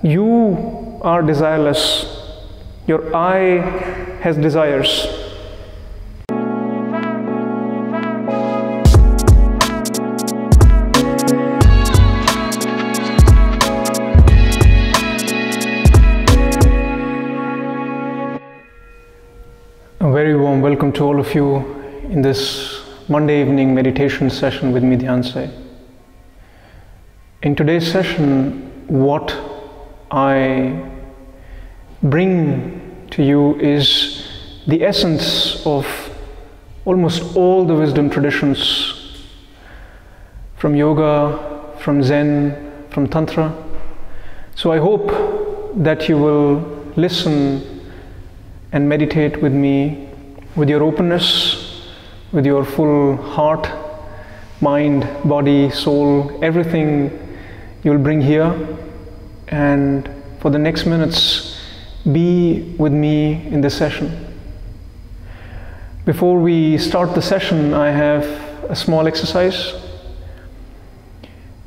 You are desireless. Your I has desires. A very warm welcome to all of you in this Monday evening meditation session with me, Dhyanse. In today's session, what I bring to you is the essence of almost all the wisdom traditions, from yoga, from Zen, from Tantra. So I hope that you will listen and meditate with me with your openness, with your full heart, mind, body, soul, everything you will bring here. And for the next minutes, be with me in this session. Before we start the session, I have a small exercise.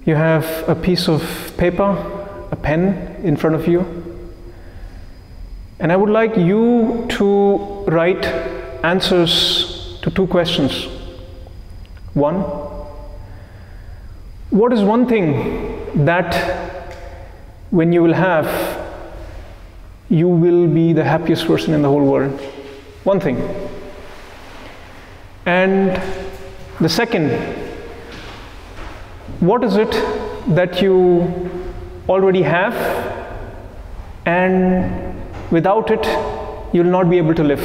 You have a piece of paper, a pen in front of you. And I would like you to write answers to two questions. One, what is one thing that when you will have, you will be the happiest person in the whole world? One thing. And the second, what is it that you already have and without it you will not be able to live?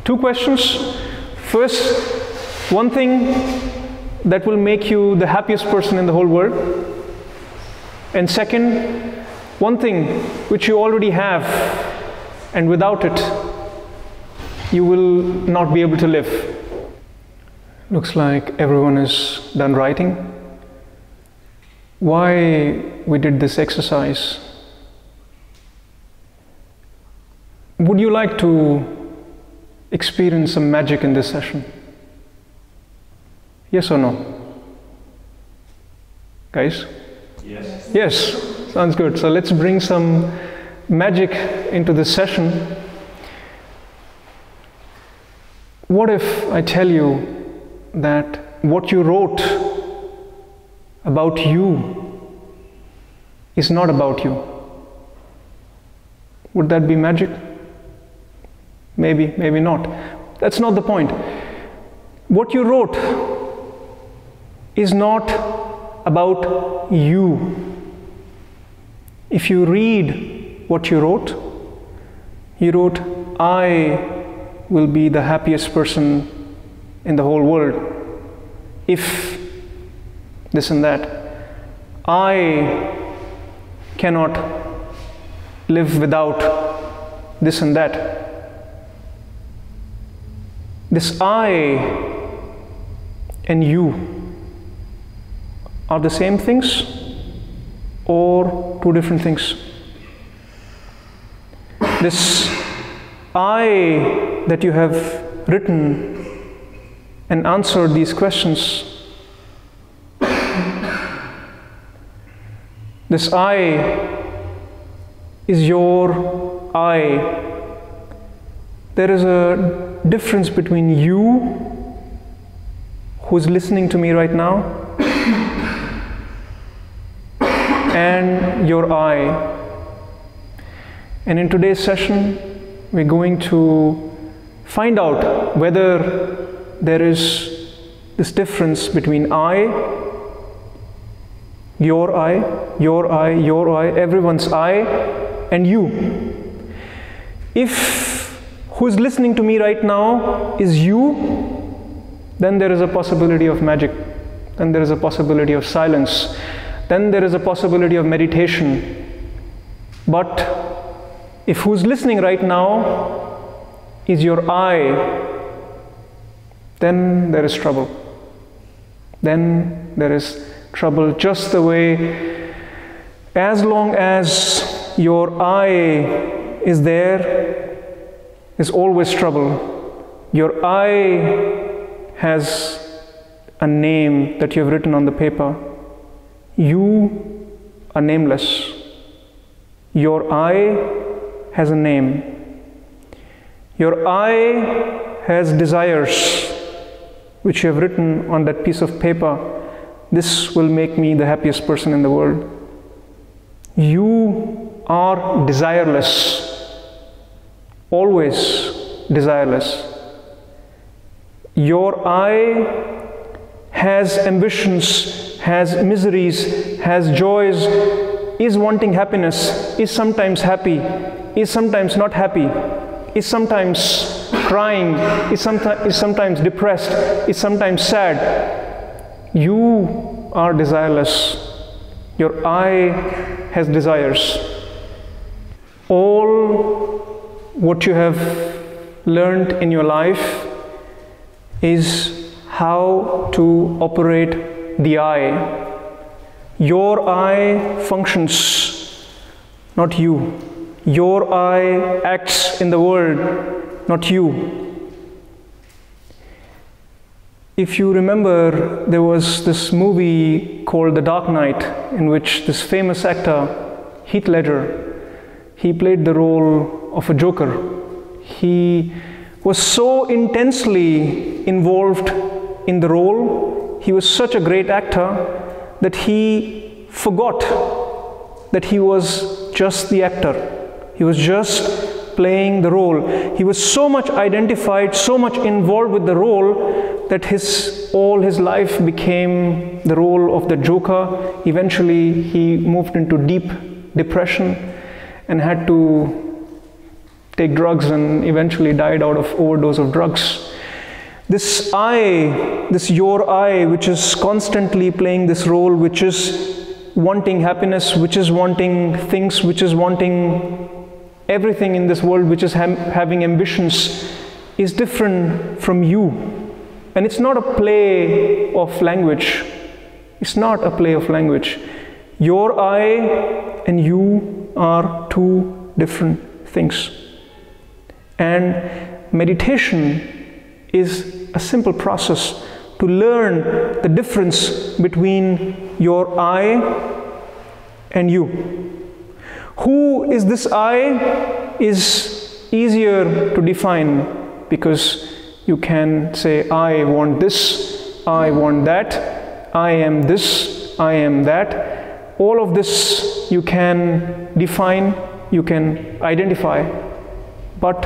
Two questions. First, one thing that will make you the happiest person in the whole world. And second, one thing which you already have and without it you will not be able to live. Looks like everyone is done writing. Why we did this exercise? Would you like to experience some magic in this session? Yes or no? Guys? Yes. Yes, sounds good. So let's bring some magic into this session. What if I tell you that what you wrote about you is not about you? Would that be magic? Maybe, maybe not. That's not the point. What you wrote is not about you. If you read what you wrote, I will be the happiest person in the whole world if this and that. I cannot live without this and that. This I and you are the same things or two different things? This I that you have written and answered these questions, this I is your I. There is a difference between you, who's listening to me right now, and your I. And in today's session, we're going to find out whether there is this difference between I, your I, your I, your I, everyone's I, and you. If who's listening to me right now is you, then there is a possibility of magic. Then there is a possibility of silence. Then there is a possibility of meditation. But if who's listening right now is your I, then there is trouble. Then there is trouble. Just the way, as long as your I is there, is always trouble. Your I has a name that you have written on the paper. You are nameless. Your I has a name. Your I has desires, which you have written on that piece of paper. This will make me the happiest person in the world. You are desireless, always desireless. Your I has ambitions, has miseries, has joys, is wanting happiness, is sometimes happy, is sometimes not happy, is sometimes crying, is sometimes depressed, is sometimes sad. You are desireless. Your I has desires. All what you have learned in your life is how to operate the I. Your I functions, not you. Your I acts in the world, not you. If you remember, there was this movie called The Dark Knight, in which this famous actor, Heath Ledger, he played the role of a Joker. He was so intensely involved in the role, he was such a great actor, that he forgot that he was just the actor. He was just playing the role. He was so much identified, so much involved with the role, that all his life became the role of the Joker. Eventually, he moved into deep depression and had to take drugs, and eventually died out of overdose of drugs. This I, this your I, which is constantly playing this role, which is wanting happiness, which is wanting things, which is wanting everything in this world, which is having ambitions, is different from you. And it's not a play of language. It's not a play of language. Your I and you are two different things. And meditation is a simple process to learn the difference between your I and you. Who is this I is easier to define, because you can say, I want this, I want that, I am this, I am that. All of this you can define, you can identify. But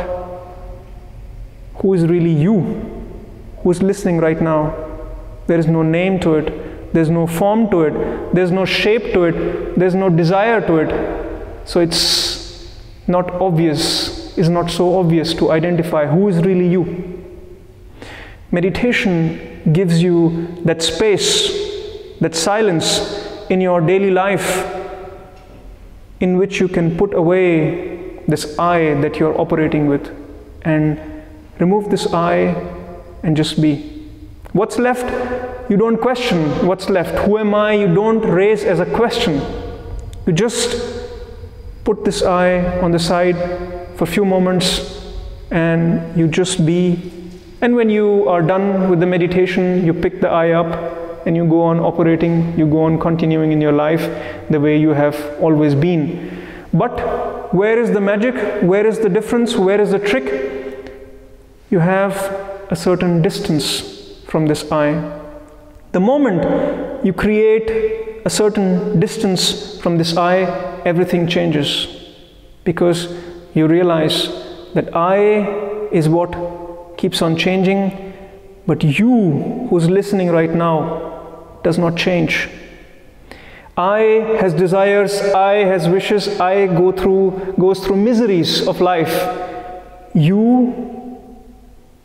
who is really you? Who is listening right now? There is no name to it, there's no form to it, there's no shape to it, there's no desire to it. So it's not obvious, it's not so obvious to identify who is really you. Meditation gives you that space, that silence in your daily life, in which you can put away this I that you're operating with, and remove this I and just be. What's left? You don't question what's left. Who am I? You don't raise as a question. You just put this I on the side for a few moments, and you just be. And when you are done with the meditation, you pick the I up and you go on operating, you go on continuing in your life the way you have always been. But where is the magic? Where is the difference? Where is the trick? You have a certain distance from this I. The moment you create a certain distance from this I, everything changes, because you realize that I is what keeps on changing, but you who's listening right now does not change. I has desires, I has wishes, I goes through miseries of life. You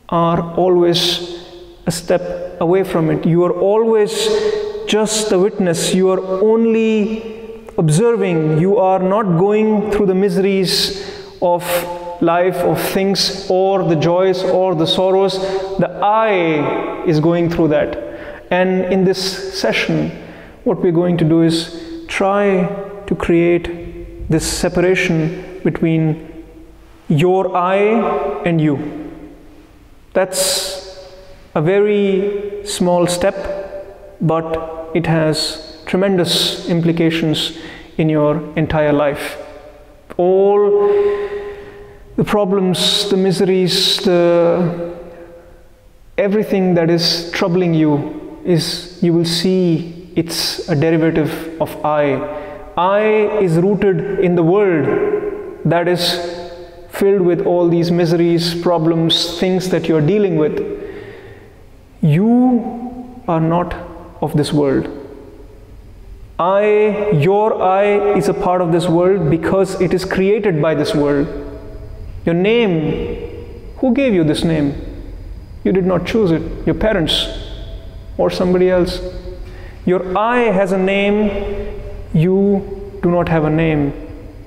are always a step away from it. You are always just a witness. You are only observing. You are not going through the miseries of life, of things, or the joys or the sorrows. The I is going through that. And in this session, what we're going to do is try to create this separation between your I and you. That's a very small step, but it has tremendous implications in your entire life. All the problems, the miseries, everything that is troubling you you will see it's a derivative of I. I is rooted in the world that is filled with all these miseries, problems, things that you're dealing with. You are not of this world. Your I is a part of this world because it is created by this world. Your name, who gave you this name? You did not choose it. Your parents or somebody else. Your I has a name. You do not have a name.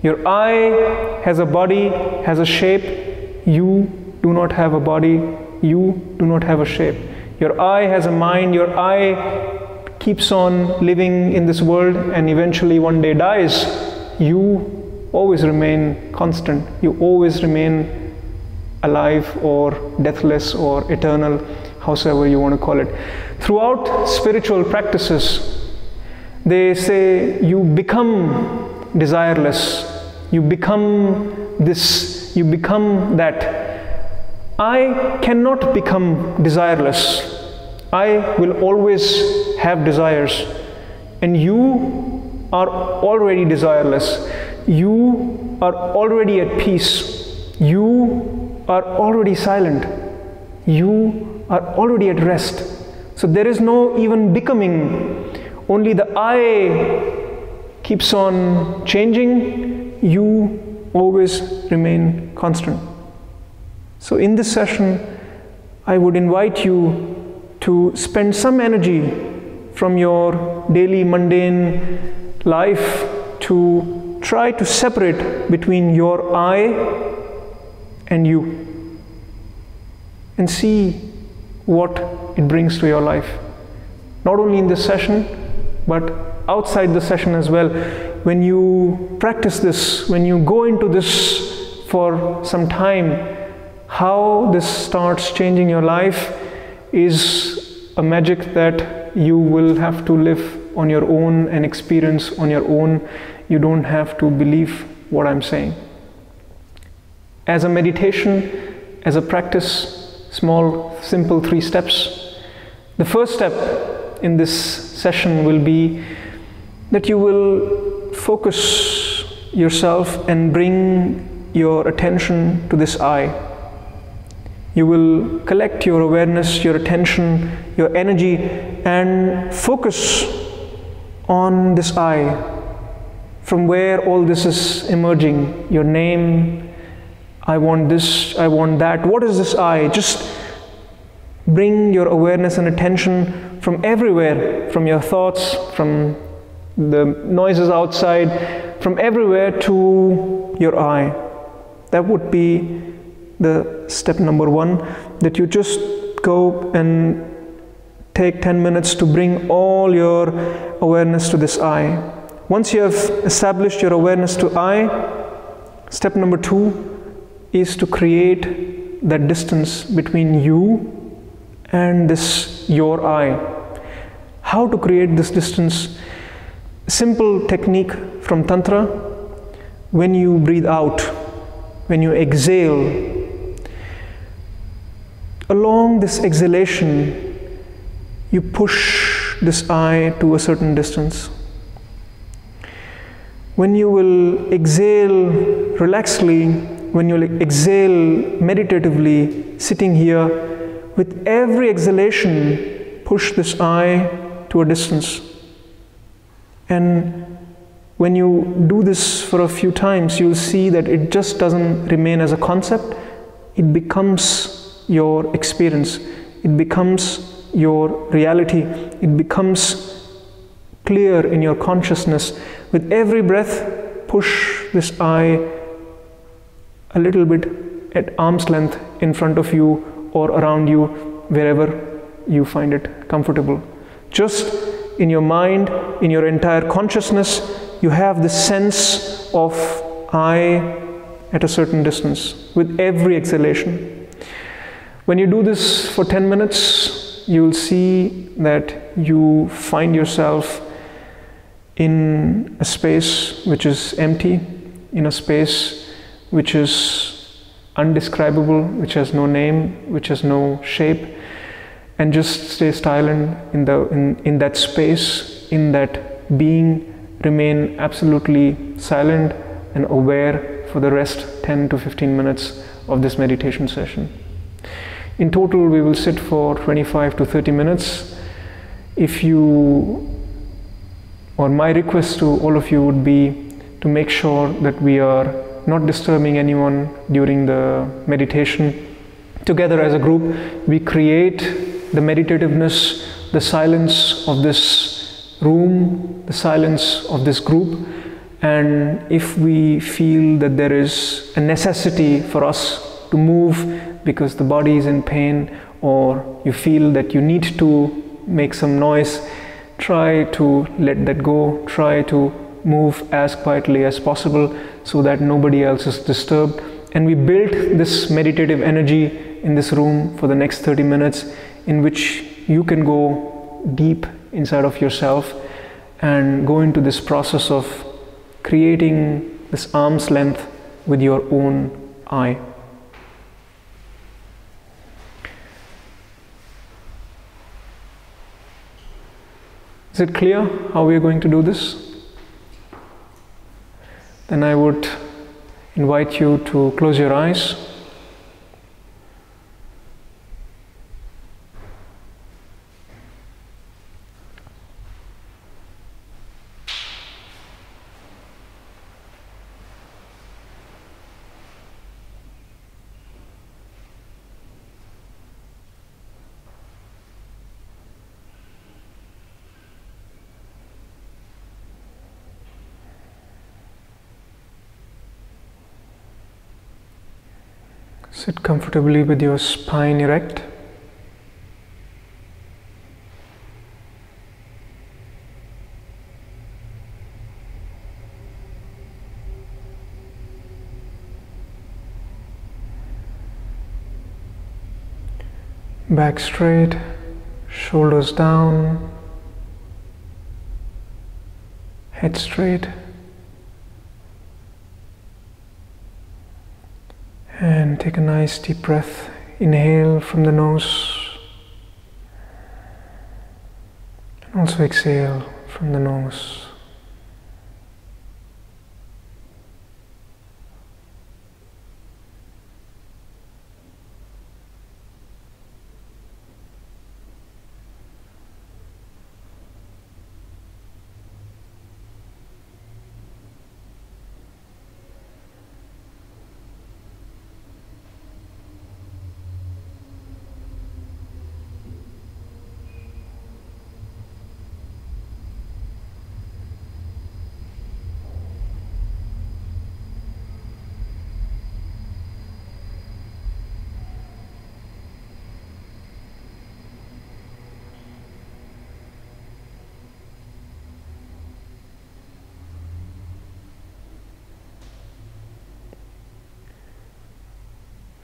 Your I has a body, has a shape. You do not have a body. You do not have a shape. Your I has a mind. Your I keeps on living in this world and eventually one day dies. You always remain constant. You always remain alive or deathless or eternal, howsoever you want to call it. Throughout spiritual practices, they say you become desireless. You become this, you become that. I cannot become desireless. I will always have desires, and you are already desireless. You are already at peace. You are already silent. You are already at rest. So there is no even becoming. Only the I keeps on changing. You always remain constant. So in this session, I would invite you to spend some energy from your daily mundane life to try to separate between your I and you and see what it brings to your life. Not only in this session, but outside the session as well. When you practice this, when you go into this for some time, how this starts changing your life is a magic that you will have to live on your own and experience on your own. You don't have to believe what I'm saying. As a meditation, as a practice, small, simple 3 steps. The first step in this session will be that you will focus yourself and bring your attention to this I. You will collect your awareness, your attention, your energy, and focus on this I, from where all this is emerging. Your name, I want this, I want that. What is this I? Just bring your awareness and attention from everywhere, from your thoughts, from the noises outside, from everywhere to your I. That would be the step number 1, that you just go and take 10 minutes to bring all your awareness to this I. Once you have established your awareness to I, step number 2 is to create that distance between you and this your I. How to create this distance? Simple technique from Tantra. When you breathe out, when you exhale, along this exhalation, you push this I to a certain distance. When you will exhale relaxedly, when you will exhale meditatively, sitting here, with every exhalation, push this I to a distance. And when you do this for a few times, you'll see that it just doesn't remain as a concept. It becomes your experience. It becomes your reality. It becomes clear in your consciousness. With every breath, push this I a little bit at arm's length in front of you or around you, wherever you find it comfortable. Just in your mind, in your entire consciousness, you have this sense of I at a certain distance with every exhalation. When you do this for 10 minutes, you will see that you find yourself in a space which is empty. in a space which is undescribable, which has no name, which has no shape, and just stay silent in that space, in that being. Remain absolutely silent and aware for the rest 10 to 15 minutes of this meditation session. In total, we will sit for 25 to 30 minutes. If you, or my request to all of you would be to make sure that we are not disturbing anyone during the meditation. Together as a group, we create the meditativeness, the silence of this room, the silence of this group, and if we feel that there is a necessity for us to move because the body is in pain, or you feel that you need to make some noise, try to let that go, try to move as quietly as possible so that nobody else is disturbed. And we build this meditative energy in this room for the next 30 minutes, in which you can go deep inside of yourself and go into this process of creating this arm's length with your own I. Is it clear how we are going to do this? Then I would invite you to close your eyes. Sit comfortably with your spine erect. Back straight, shoulders down, head straight. And take a nice deep breath. Inhale from the nose. And also exhale from the nose.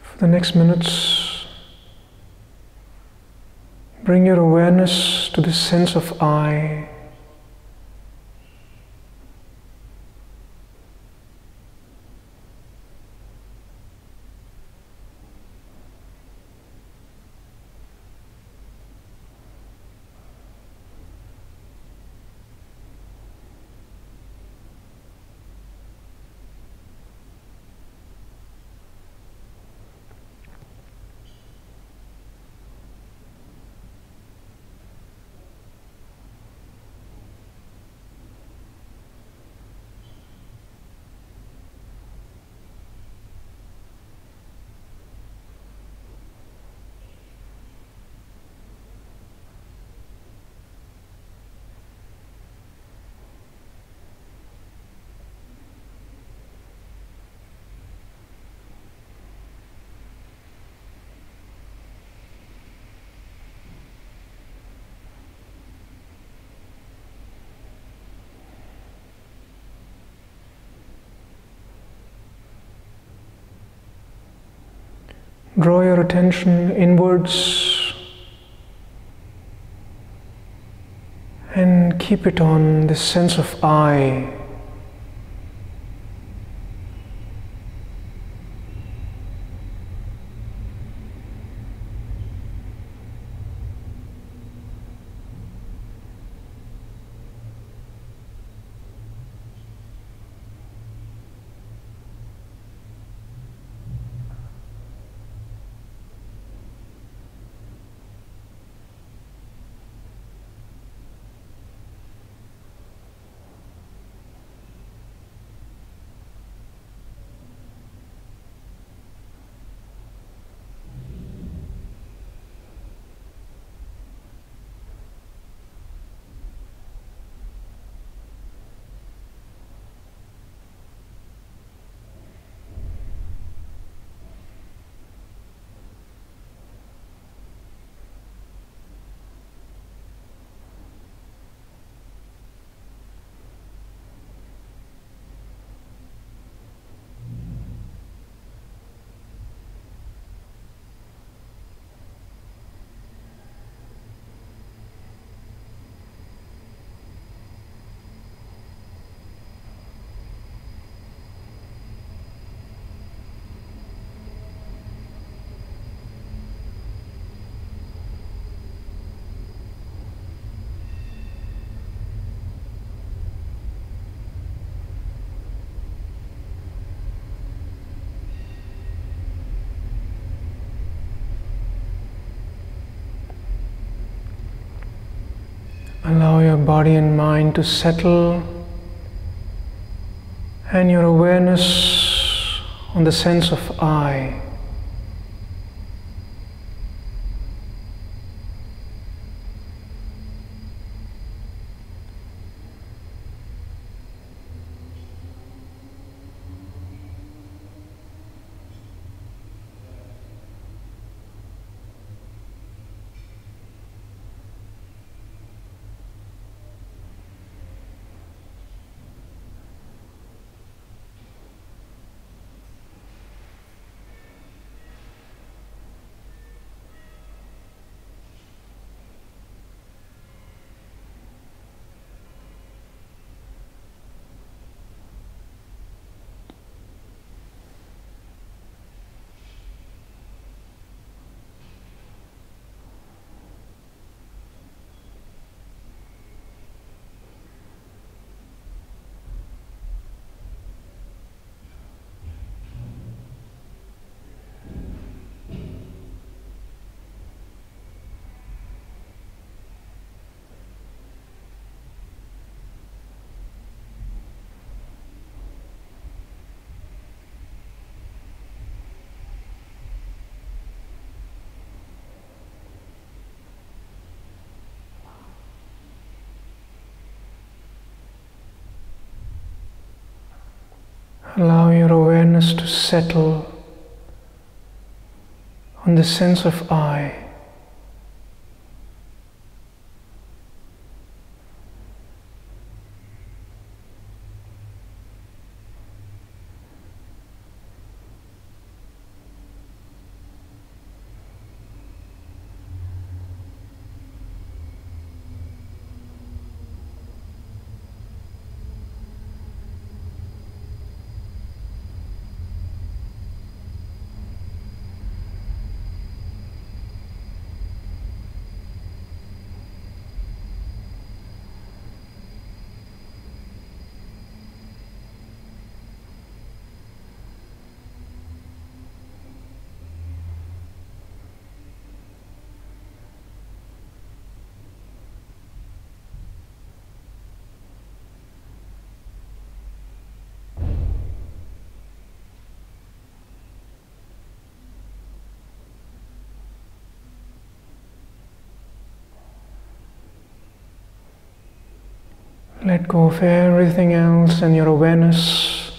For the next minutes, bring your awareness to the sense of I. Draw your attention inwards and keep it on this sense of I. your body and mind to settle, and your awareness on the sense of I. Allow your awareness to settle on the sense of I. Let go of everything else and your awareness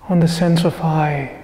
on the sense of I.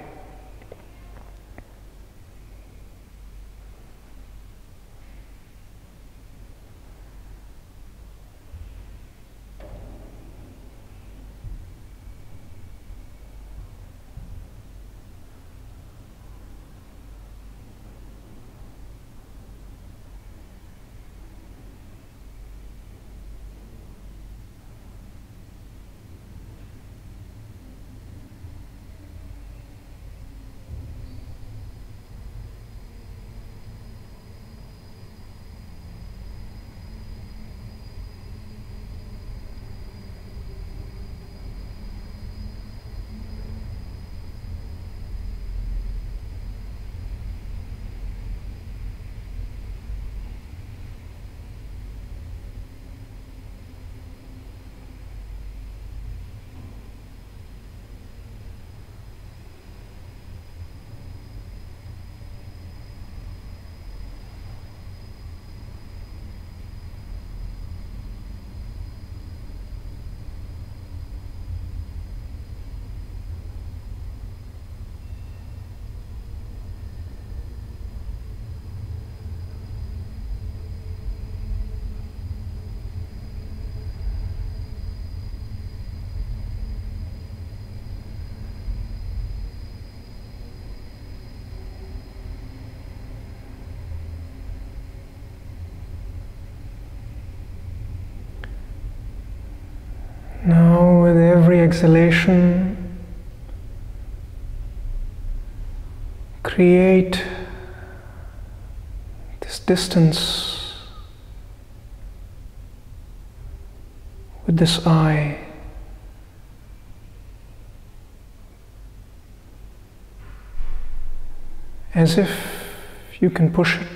Now, with every exhalation, create this distance with this I. As if you can push it.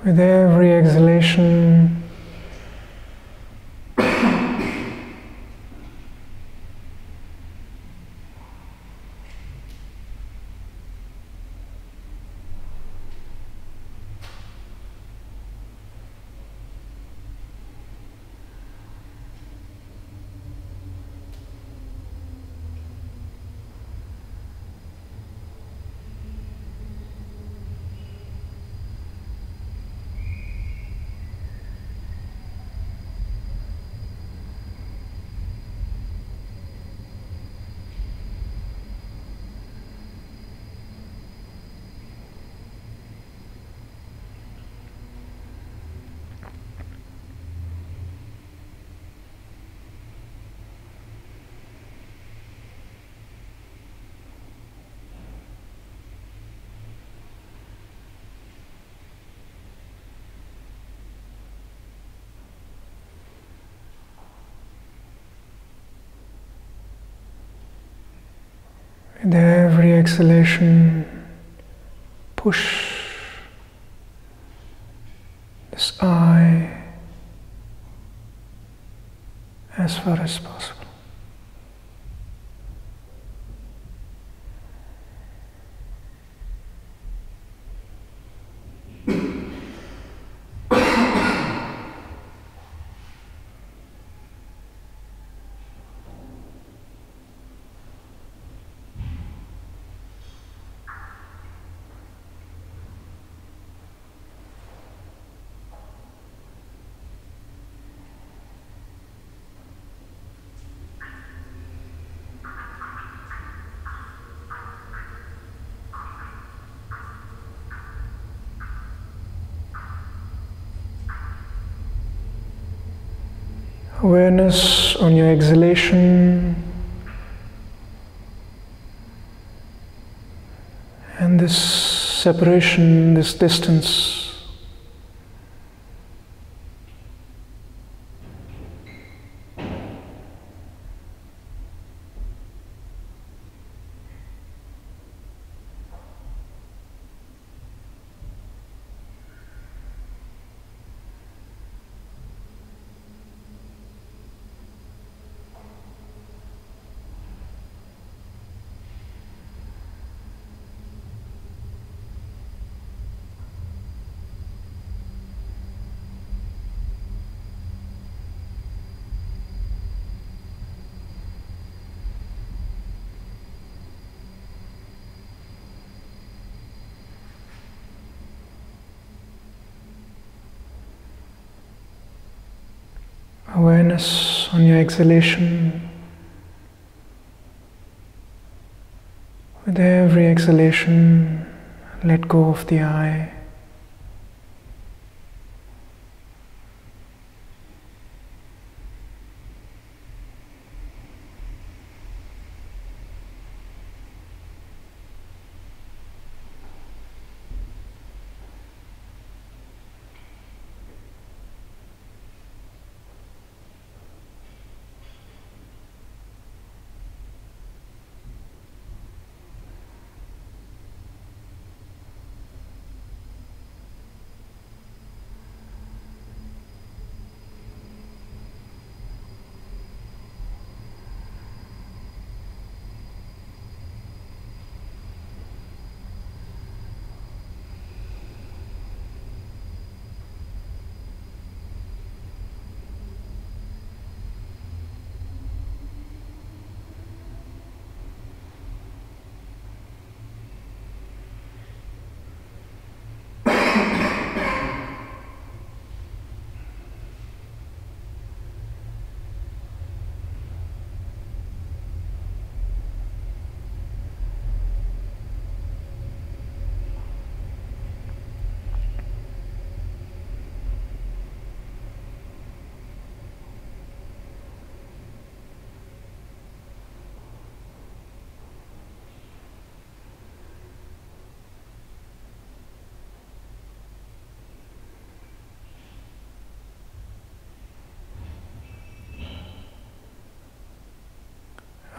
With every exhalation, with every exhalation, push this I as far as possible. Awareness on your exhalation and this separation, this distance. Awareness on your exhalation. With every exhalation, let go of the I.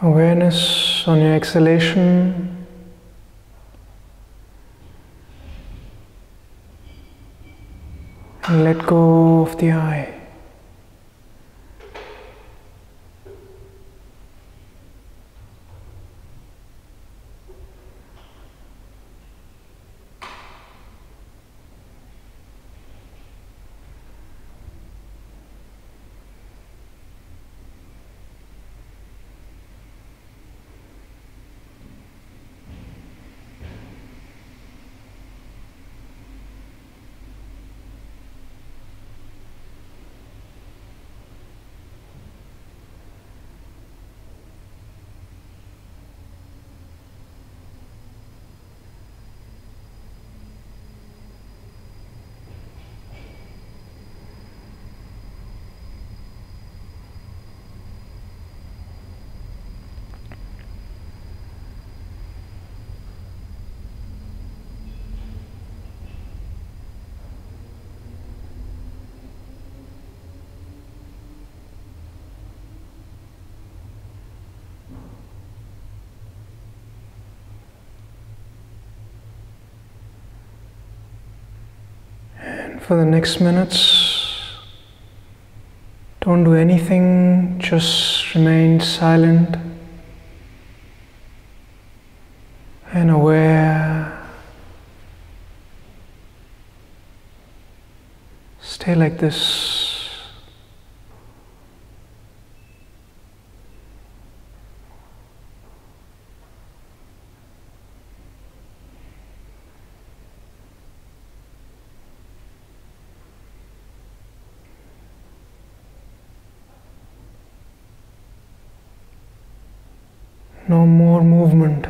Awareness on your exhalation. . and let go of the I. For the next minutes, don't do anything, just remain silent and aware. Stay like this. No more movement.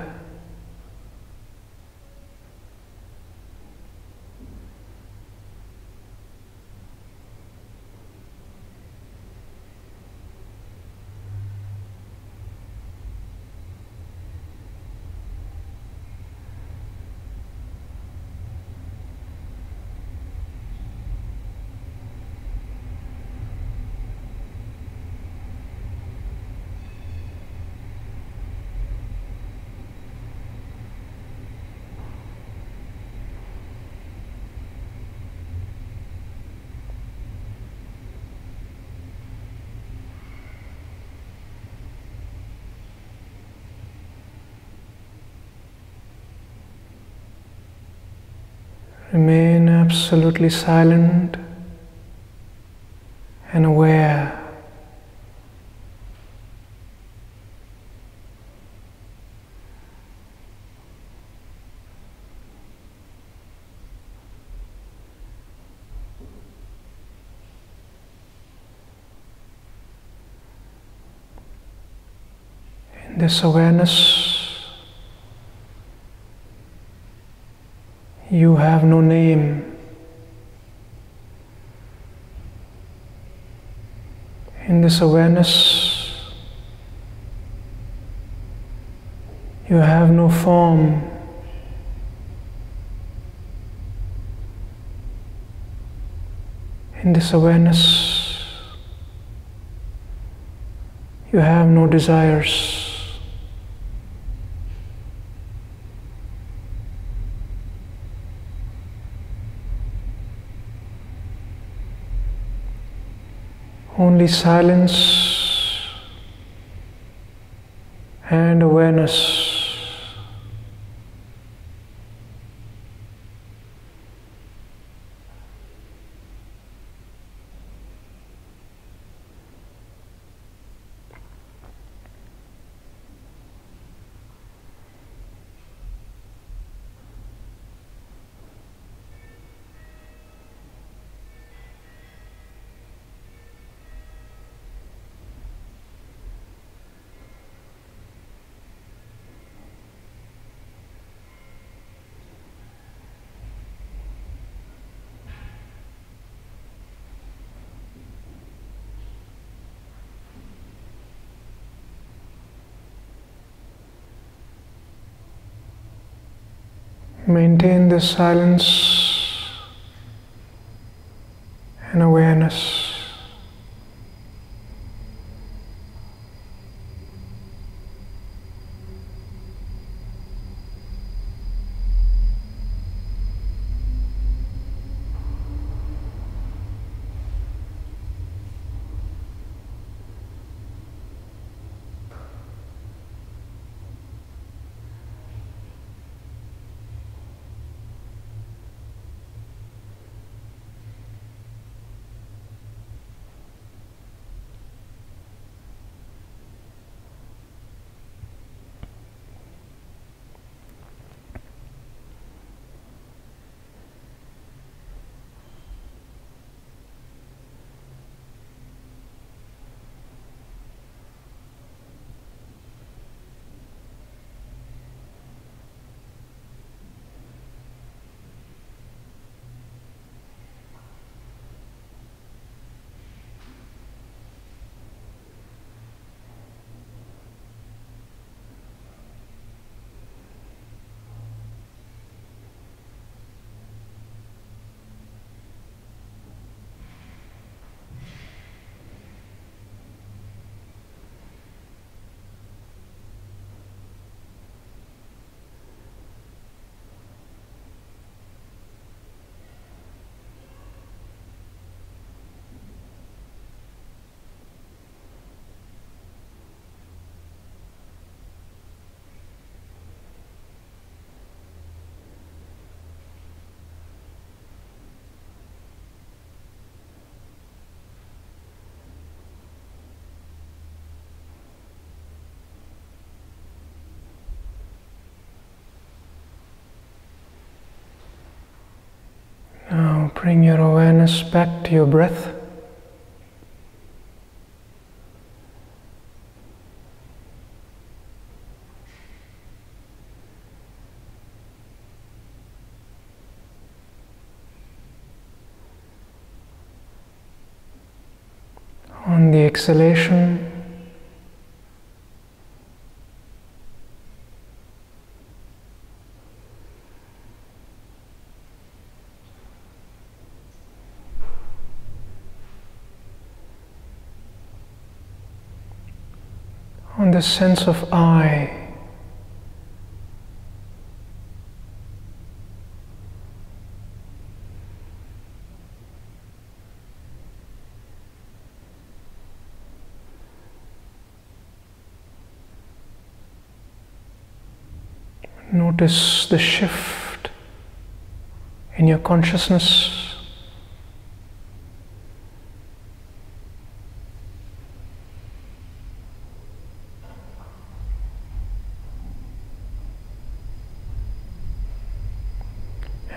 Remain absolutely silent and aware. In this awareness, you have no name. In this awareness, you have no form. In this awareness, you have no desires. Only silence and awareness. Maintain this silence and awareness. Bring your awareness back to your breath. On the exhalation, on the sense of I. Notice the shift in your consciousness.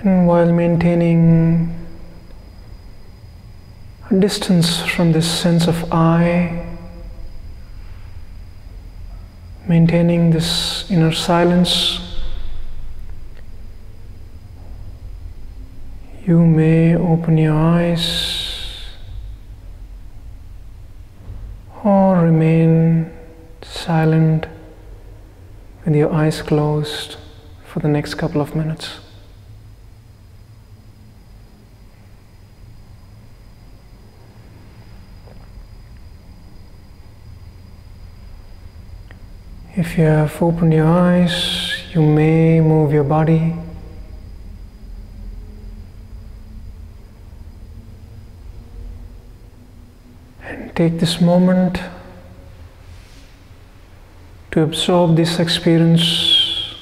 And while maintaining a distance from this sense of I, maintaining this inner silence, you may open your eyes or remain silent with your eyes closed for the next couple of minutes. If you have opened your eyes, you may move your body. And take this moment to absorb this experience,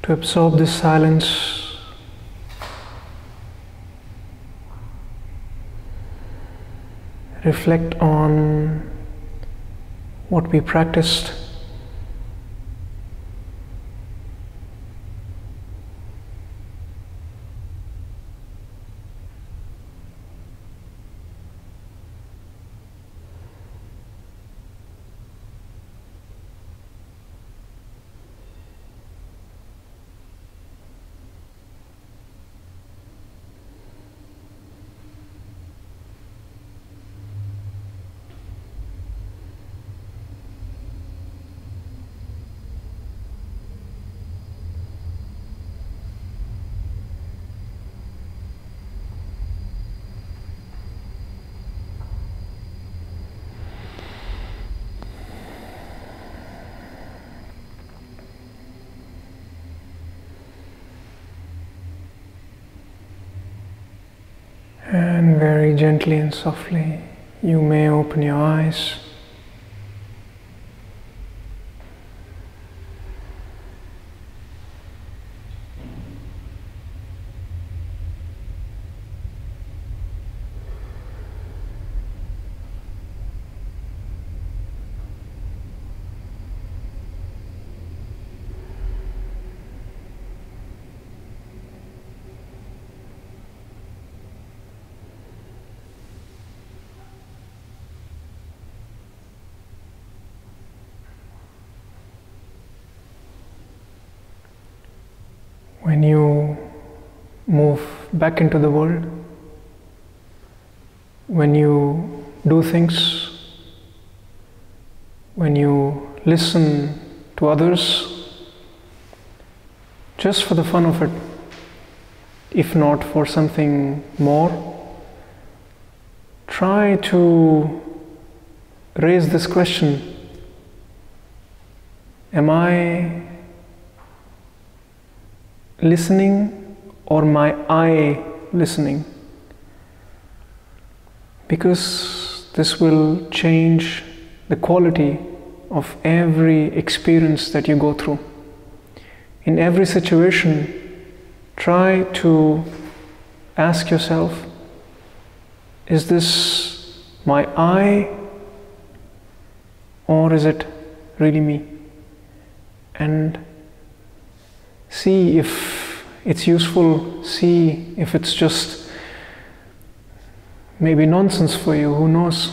to absorb this silence. Reflect on what we practiced. And very gently and softly, you may open your eyes. When you move back into the world, when you do things, when you listen to others, just for the fun of it, if not for something more, try to raise this question: am I listening or my I listening? Because this will change the quality of every experience that you go through. In every situation, try to ask yourself, is this my I or is it really me? And see if it's useful, see if it's just maybe nonsense for you, who knows.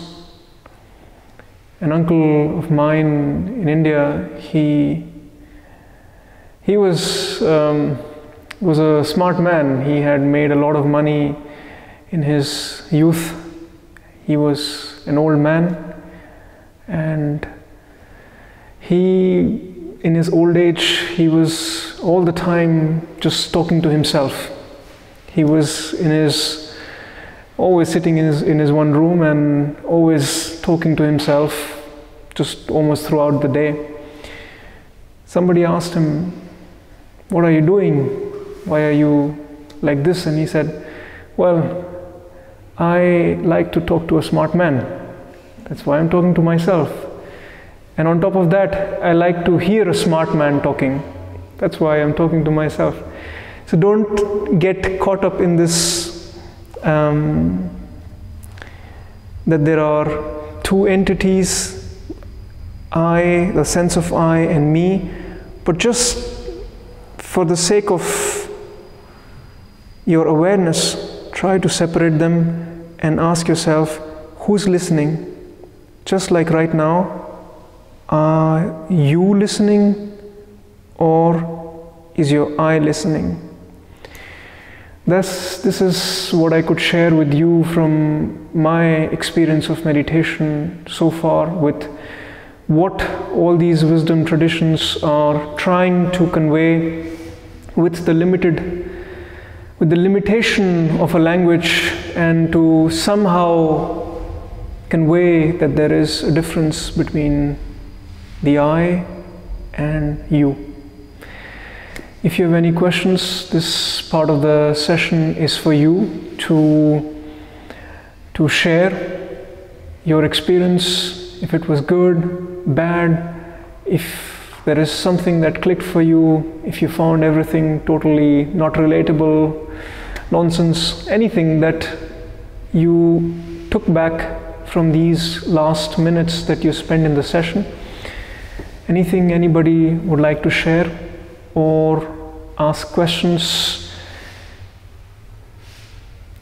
An uncle of mine in India, he was a smart man. He had made a lot of money in his youth. He was an old man, and in his old age, he was all the time just talking to himself. He was always sitting in his one room and always talking to himself, just almost throughout the day. Somebody asked him, "What are you doing? Why are you like this?" And he said, "Well, I like to talk to a smart man. That's why I'm talking to myself. And on top of that, I like to hear a smart man talking. That's why I'm talking to myself." So don't get caught up in this, that there are two entities, I, the sense of I, and me, but just for the sake of your awareness, try to separate them and ask yourself, who's listening? Just like right now, are you listening, or is your I listening? This is what I could share with you from my experience of meditation so far, with what all these wisdom traditions are trying to convey with the limitation of a language, and to somehow convey that there is a difference between the I and you. If you have any questions, this part of the session is for you to share your experience, if it was good, bad, if there is something that clicked for you, if you found everything totally not relatable, nonsense, anything that you took back from these last minutes that you spent in the session, anything anybody would like to share or ask questions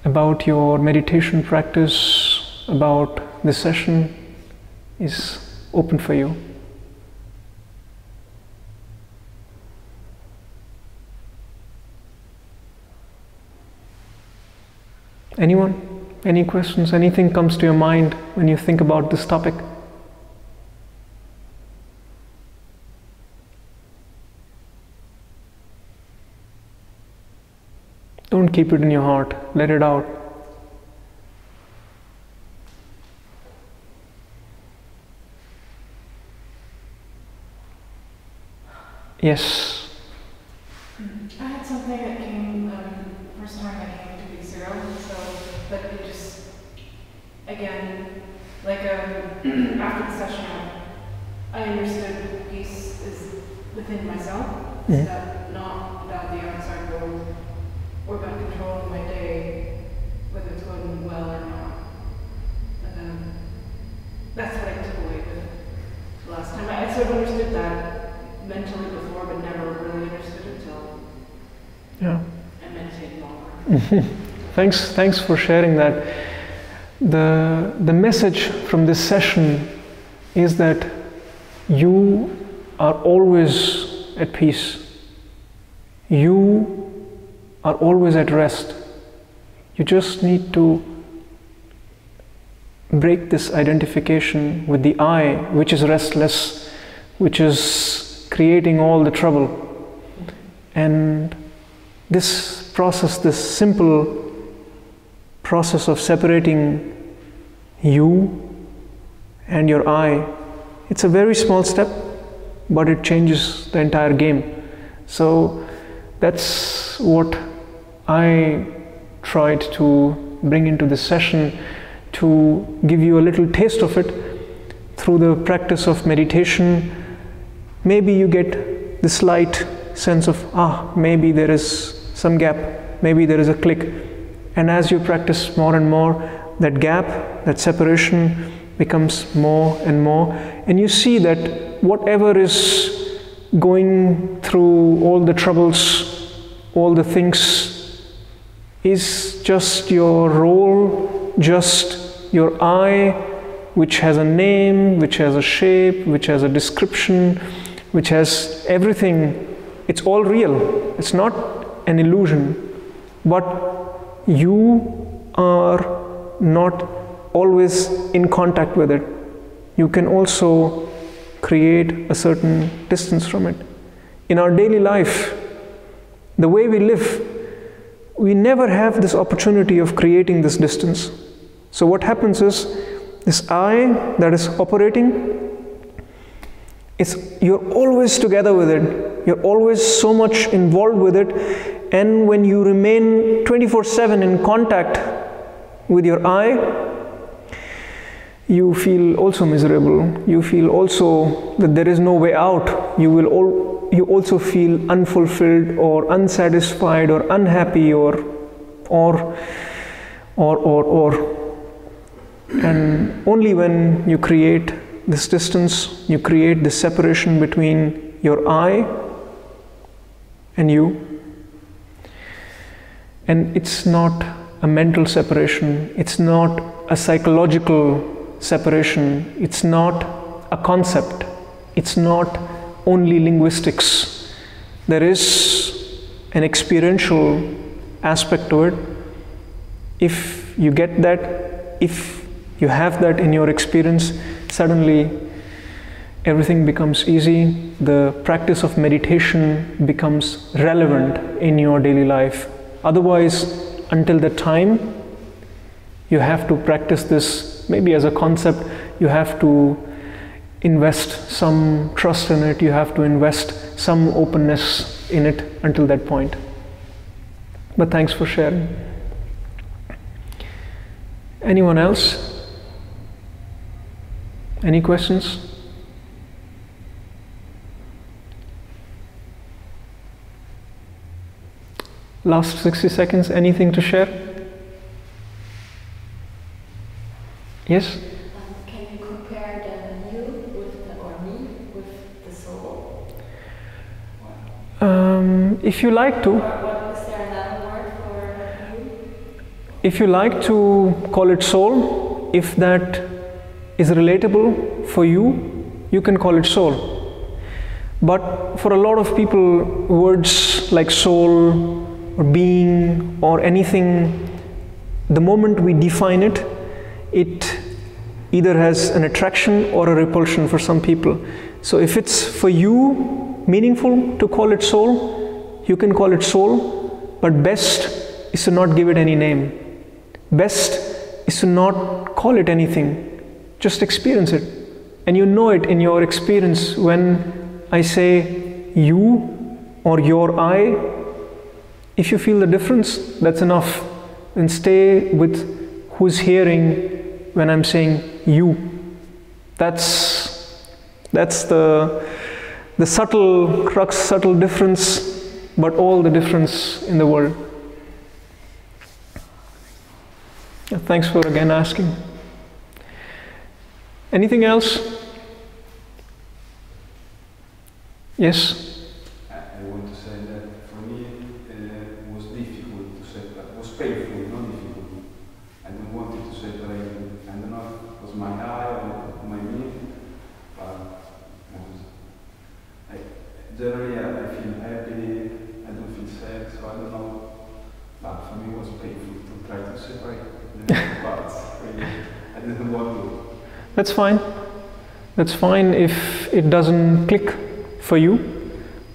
about your meditation practice, about this session, is open for you. Anyone? Any questions? Anything comes to your mind when you think about this topic? Don't keep it in your heart. Let it out. Yes. I had something that came first time I came to Big Zero, but it just, again, like after the session, I understood peace is within myself, that not about the outside world, or about controlling my day, whether it's going well or not. And that's what I took away with the last time. I sort of understood that mentally before, but never really understood it until I meditated longer. Thanks for sharing that. The message from this session is that you are always at peace. You are always at rest. You just need to break this identification with the I, which is restless, which is creating all the trouble. And this process, this simple process of separating you and your I, it's a very small step, but it changes the entire game. So that's what I tried to bring into this session, to give you a little taste of it through the practice of meditation. Maybe you get the slight sense of, maybe there is some gap, maybe there is a click. And as you practice more and more, that gap, that separation becomes more and more. And you see that whatever is going through all the troubles all the things is just your role, just your I, which has a name, which has a shape, which has a description, which has everything. It's all real. It's not an illusion. But you are not always in contact with it. You can also create a certain distance from it. In our daily life, the way we live, we never have this opportunity of creating this distance. So what happens is, this I that is operating, you're always together with it. You're always so much involved with it. And when you remain 24/7 in contact with your I, you feel also miserable. You feel also that there is no way out. You also feel unfulfilled or unsatisfied or unhappy or. And only when you create this distance, you create this separation between your I and you. And it's not a mental separation, it's not a psychological separation, it's not a concept, it's not only linguistics. There is an experiential aspect to it. If you get that, if you have that in your experience, suddenly everything becomes easy. The practice of meditation becomes relevant in your daily life. Otherwise, until the time, you have to practice this maybe as a concept. You have to invest some trust in it. You have to invest some openness in it until that point. But thanks for sharing. Anyone else? Any questions? Last 60 seconds, anything to share? Yes? Can you compare the you with the, or me with the soul? If you like to. Is there another word for you? If you like to call it soul, if that is relatable for you, you can call it soul. But for a lot of people, words like soul or being or anything, the moment we define it, it either has an attraction or a repulsion for some people. So if it's for you meaningful to call it soul, you can call it soul, but best is to not give it any name. Best is to not call it anything. Just experience it. And you know it in your experience when I say you or your I. If you feel the difference, that's enough. Then stay with who's hearing when I'm saying you. That's the subtle crux, subtle difference, but all the difference in the world. Thanks for again asking. Anything else? Yes? I want to say that for me it was difficult to separate. It was painful, not difficult. I don't want it to separate. I don't know if it was my eye or my me, but generally I feel happy, I don't feel sad, so I don't know. But for me it was painful to try to separate the parts. Really, I didn't want to. That's fine. That's fine if it doesn't click for you.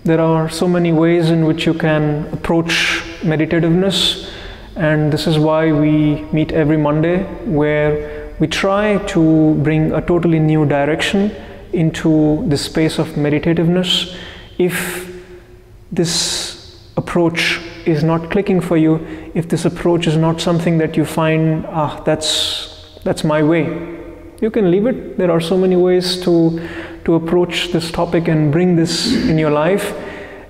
There are so many ways in which you can approach meditativeness, and this is why we meet every Monday, where we try to bring a totally new direction into the space of meditativeness. If this approach is not clicking for you, if this approach is not something that you find, that's my way, you can leave it. There are so many ways to approach this topic and bring this in your life,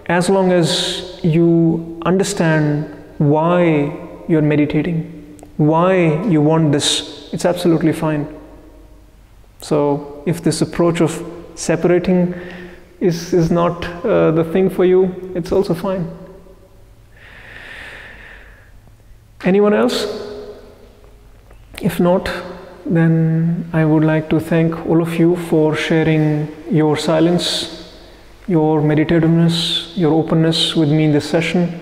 as long as you understand why you're meditating, why you want this. It's absolutely fine. So if this approach of separating is not the thing for you, it's also fine. Anyone else? If not, then I would like to thank all of you for sharing your silence, your meditativeness, your openness with me in this session.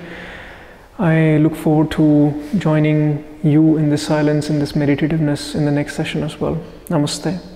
I look forward to joining you in this silence, in this meditativeness in the next session as well. Namaste.